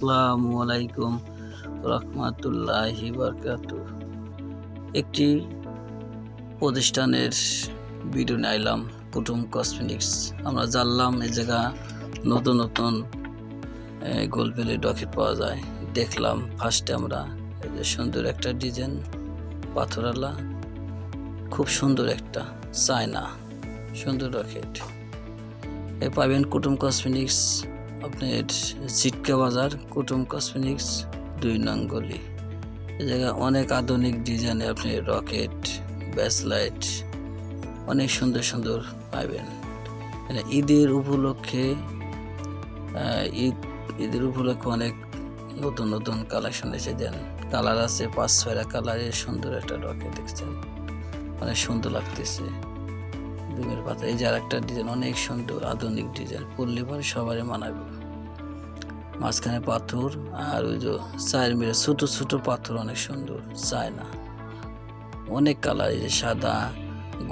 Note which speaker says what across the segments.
Speaker 1: আসসালামু আলাইকুম রহমতুল্লাহি বারাকাতুহ। একটি প্রতিষ্ঠানের ভিডিও নিলাম, কুটুম কসমেটিক্স। আমরা জানলাম এই জায়গা নতুন নতুন গোলপেলে ডকেট পাওয়া যায়। দেখলাম ফার্স্টে আমরা এই যে সুন্দর একটা ডিজাইন পাথরালা, খুব সুন্দর একটা চায়না সুন্দর রকেট পাবেন কুটুম কসমেটিক্স। আপনার চিটকা বাজার কুটুম কসমেটিক্স 2 নং গলি। এই জায়গায় অনেক আধুনিক ডিজাইনে আপনি রকেট, ব্যাসলাইট অনেক সুন্দর সুন্দর পাবেন। ঈদের উপলক্ষে ঈদের উপলক্ষে অনেক নতুন নতুন কালেকশন এসে দেন। কালার আছে 5-6টা কালারের সুন্দর একটা রকেট দেখছেন, অনেক সুন্দর লাগতেছে। ডিমের পাতা এই যে আরেকটা ডিজাইন, অনেক সুন্দর আধুনিক ডিজাইন, পরলে পরে সবারই মানাবে। মাঝখানে পাথর আর ওই যে চায়ের মিলে ছোট ছোট পাথর, অনেক সুন্দর চায়না, অনেক কালার, এই যে সাদা,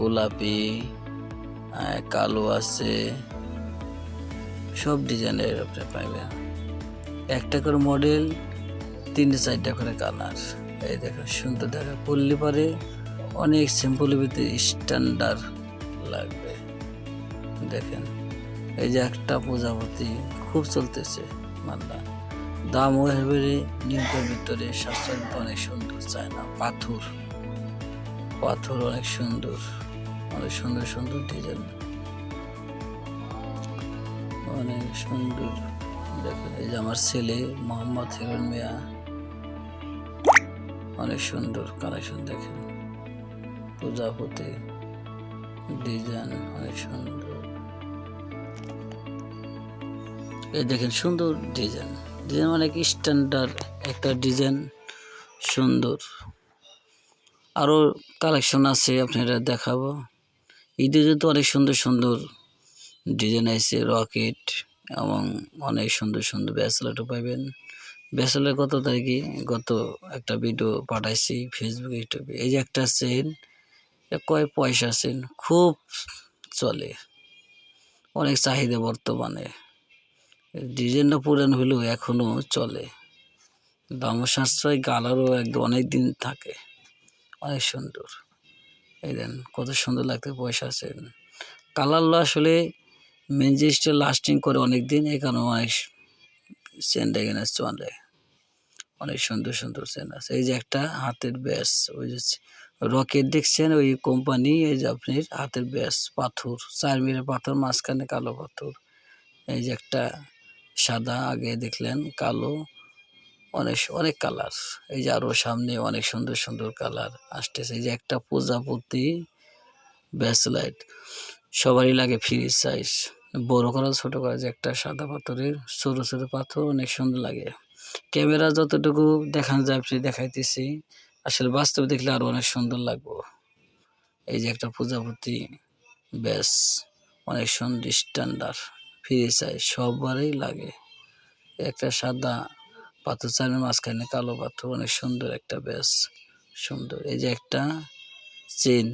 Speaker 1: গোলাপি, কালো আছে, সব ডিজাইনের আপনি পাইবেন। একটা করে মডেল, 3-4টা করে কালার। এই দেখো সুন্দর, দেখা পরলে পরে অনেক সিম্পলের ভিতরে স্ট্যান্ডার্ড লাগবে। দেখেন এই যে একটা প্রজাপতি খুব চলতেছে মাল্লা, দাম ওইভাবে নিউটের ভিতরে সাশ্রয়, অনেক সুন্দর চায়না পাথর, পাথর অনেক সুন্দর, অনেক সুন্দর সুন্দর ডিজাইন, অনেক সুন্দর। দেখেন এই যে আমার ছেলে মোহাম্মদ হিরণ মিয়া, অনেক সুন্দর কালেকশন। দেখেন প্রজাপতি ডিজাইন অনেক সুন্দর। এই দেখেন সুন্দর ডিজাইন, ডিজাইন অনেক স্ট্যান্ডার্ড একটা ডিজাইন, সুন্দর। আরও কালেকশন আছে আপনারা দেখাবো। ঈদে যেহেতু অনেক সুন্দর সুন্দর ডিজাইন আছে, রকেট এবং অনেক সুন্দর সুন্দর ব্যাসলেটও পাবেন। ব্যাসলেট কত তারিখে গত একটা ভিডিও পাঠাইছি ফেসবুক, ইউটিউবে। এই যে একটা চেন, কয় পয়সা চেন, খুব চলে, অনেক চাহিদা বর্তমানে। ডিজাইনটা পুরান হলেও এখনো চলে, দামও সাশ্রয়, কালারও একদম অনেক দিন থাকে, অনেক সুন্দর। এই দেন কত সুন্দর লাগতে, পয়সা আছে। কালারগুলো আসলে মেন জিনিসটা লাস্টিং করে অনেক দিন, এই কারণে অনেক চেনটা এখানে চলে, অনেক সুন্দর সুন্দর চেন আছে। এই যে একটা হাতের ব্যাস, ওই যে রকেট দেখছেন, ওই কোম্পানি। এই যে আপনার হাতের ব্যাস পাথর, 4 মিটার পাথর, মাঝখানে কালো পাথর। এই যে একটা সাদা, আগে দেখলেন কালো, অনেক অনেক কালার। এই যে আরো সামনে অনেক সুন্দর সুন্দর কালার আসতেছে। এই যে একটা প্রজাপতি ব্যাসলাইট, সবারই লাগে ফ্রি সাইজ, বড় করা ছোট করা। যে একটা সাদা পাথরের ছোট ছোট পাথর, অনেক সুন্দর লাগে। ক্যামেরা যতটুকু দেখানো যায় আপনি দেখাইতেছি, আসলে বাস্তবে দেখলে আরো অনেক সুন্দর লাগবে। এই যে একটা প্রজাপতি ব্যাস, অনেক সুন্দর স্ট্যান্ডার্ড, ফ্রি সাইজ, সবারই লাগে। একটা সাদা পাথর, চারের মাঝখানে কালো পাথর, অনেক সুন্দর একটা ব্যাস, সুন্দর। এই যে একটা চেন,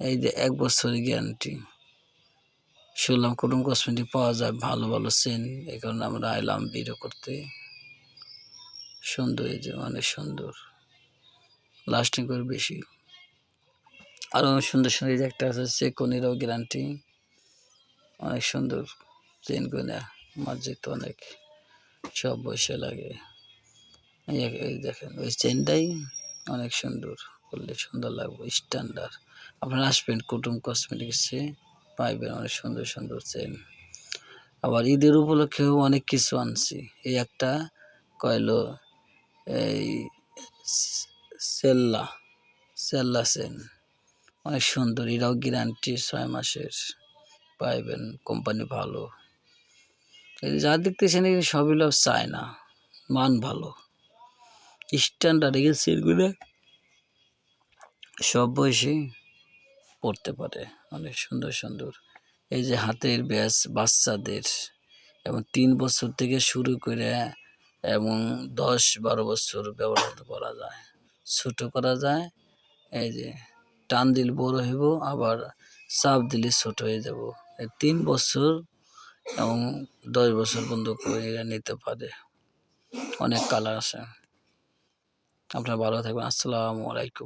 Speaker 1: এই যে 1 বছরের গ্যারান্টি। শুনলাম কুটুম কসমেটিক পাওয়া যায় ভালো ভালো চেন, এই কারণে আমরা আইলাম ভিডিও করতে। সুন্দর, এই যে অনেক সুন্দর, লাস্টিং করে বেশি। আরও সুন্দর সুন্দর, এই যে একটা আছে চেকনেরও গ্যারান্টি, অনেক সুন্দর চেন কোনা, মসজিদ অনেক সব বসে লাগে। এই দেখেন ওই চেনটাই অনেক সুন্দর, করলে সুন্দর লাগবে, স্ট্যান্ডার্ড। আপনারা আসবেন কুটুম কসমেটিক্সে, পাইবেন অনেক সুন্দর সুন্দর চেন। আবার ঈদের উপলক্ষেও অনেক কিছু আনছি। এই একটা কয়লো এই সেল্লা সেল্লা চেন, অনেক সুন্দর, এটাও গ্যারান্টি 6 মাসের, পাইবেন, কোম্পানি ভালো। এই যা দেখতেছেন এই সবই লোক চায় না, মান ভালো, স্ট্যান্ডার্ড। এই চেনগুলো সব বয়সী পড়তে পারে, অনেক সুন্দর সুন্দর। এই যে হাতের ব্যাস বাচ্চাদের, এবং 3 বছর থেকে শুরু করে এবং 10-12 বছর ব্যবহার করা যায়, ছোট করা যায়। এই যে টান দিলে বড় হইব, আবার চাপ দিলে ছোট হয়ে যাব। 3 বছর এবং 10 বছর পর্যন্ত এরা নিতে পারে। অনেক কালার আছে। আপনারা ভালো থাকবেন। আসসালামু আলাইকুম।